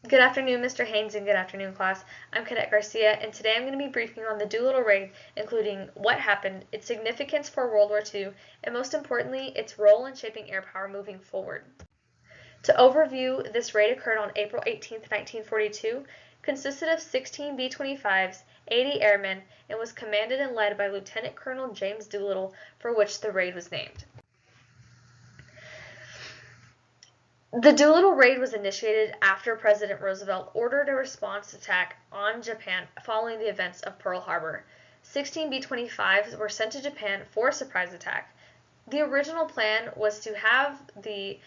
Good afternoon, Mr. Haynes, and good afternoon, class. I'm Cadet Garcia, and today I'm going to be briefing on the Doolittle raid, including what happened, its significance for World War II, and most importantly, its role in shaping air power moving forward. To overview, this raid occurred on April 18, 1942, consisted of 16 B-25s, 80 airmen, and was commanded and led by Lieutenant Colonel James Doolittle, for which the raid was named. The Doolittle raid was initiated after President Roosevelt ordered a response attack on Japan following the events of Pearl Harbor. 16 B-25s were sent to Japan for a surprise attack. The original plan was to have the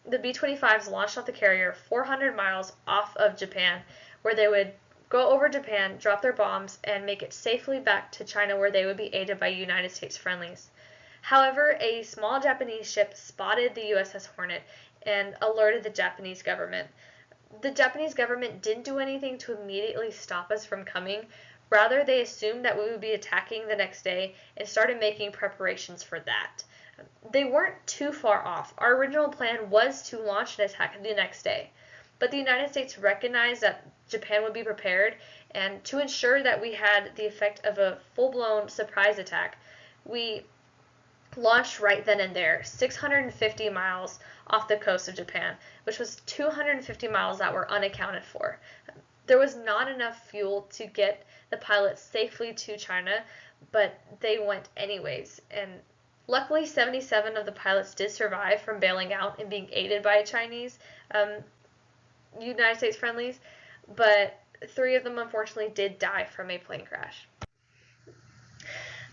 B-25s launched off the carrier 400 miles off of Japan, where they would go over Japan, drop their bombs, and make it safely back to China, where they would be aided by United States friendlies. However, a small Japanese ship spotted the USS Hornet and alerted the Japanese government. The Japanese government didn't do anything to immediately stop us from coming. Rather, they assumed that we would be attacking the next day and started making preparations for that. They weren't too far off. Our original plan was to launch an attack the next day, but the United States recognized that Japan would be prepared, and to ensure that we had the effect of a full-blown surprise attack, we launched right then and there, 650 miles off the coast of Japan, which was 250 miles that were unaccounted for. There was not enough fuel to get the pilots safely to China, but they went anyways. And luckily, 77 of the pilots did survive from bailing out and being aided by Chinese United States friendlies, but 3 of them unfortunately did die from a plane crash.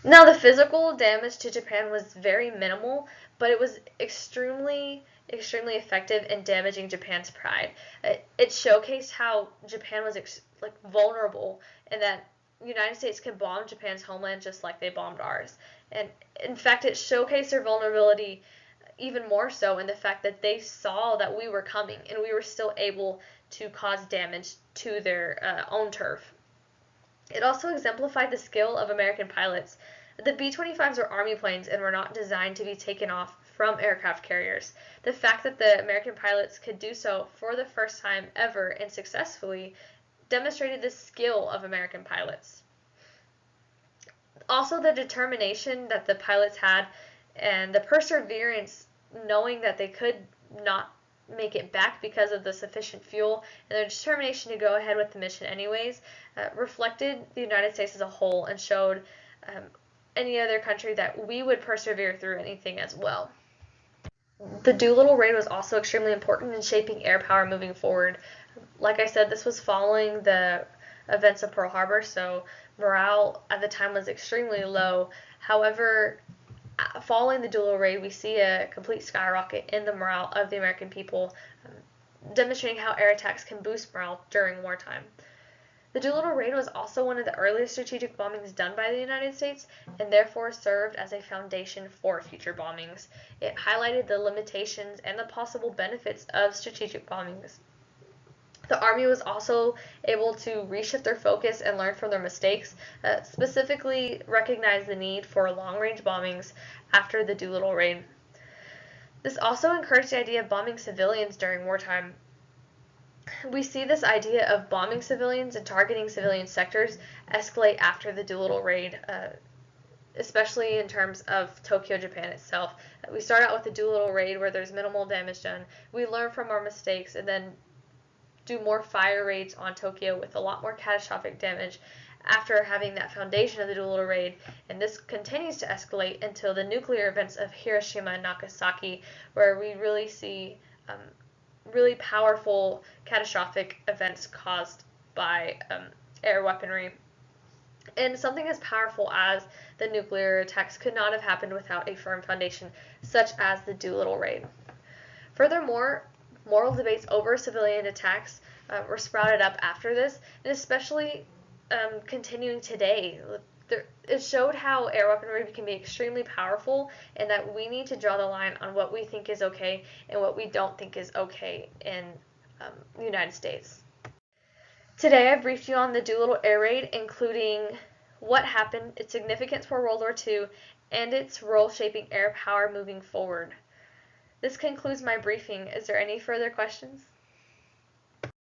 Now, the physical damage to Japan was very minimal, but it was extremely effective in damaging Japan's pride. It showcased how Japan was vulnerable, and that the United States can bomb Japan's homeland just like they bombed ours. And in fact, it showcased their vulnerability even more so in the fact that they saw that we were coming, and we were still able to cause damage to their own turf. It also exemplified the skill of American pilots. The B-25s were Army planes and were not designed to be taken off from aircraft carriers. The fact that the American pilots could do so for the first time ever and successfully demonstrated the skill of American pilots. Also, the determination that the pilots had and the perseverance, knowing that they could not make it back because of the sufficient fuel, and their determination to go ahead with the mission anyways, reflected the United States as a whole and showed any other country that we would persevere through anything as well. The Doolittle raid was also extremely important in shaping air power moving forward. Like I said, this was following the events of Pearl Harbor, so morale at the time was extremely low. However, following the Doolittle raid, we see a complete skyrocket in the morale of the American people, demonstrating how air attacks can boost morale during wartime. The Doolittle raid was also one of the earliest strategic bombings done by the United States, and therefore served as a foundation for future bombings. It highlighted the limitations and the possible benefits of strategic bombings. The Army was also able to reshift their focus and learn from their mistakes, specifically recognize the need for long-range bombings after the Doolittle raid. This also encouraged the idea of bombing civilians during wartime. We see this idea of bombing civilians and targeting civilian sectors escalate after the Doolittle raid, especially in terms of Tokyo, Japan itself. We start out with the Doolittle raid where there's minimal damage done. We learn from our mistakes and then do more fire raids on Tokyo with a lot more catastrophic damage after having that foundation of the Doolittle raid, and this continues to escalate until the nuclear events of Hiroshima and Nagasaki, where we really see really powerful catastrophic events caused by air weaponry. And something as powerful as the nuclear attacks could not have happened without a firm foundation such as the Doolittle raid. Furthermore, moral debates over civilian attacks were sprouted up after this, and especially continuing today. It showed how air weaponry can be extremely powerful, and that we need to draw the line on what we think is okay and what we don't think is okay in the United States. Today I briefed you on the Doolittle air raid, including what happened, its significance for World War II, and its role shaping air power moving forward. This concludes my briefing. Is there any further questions?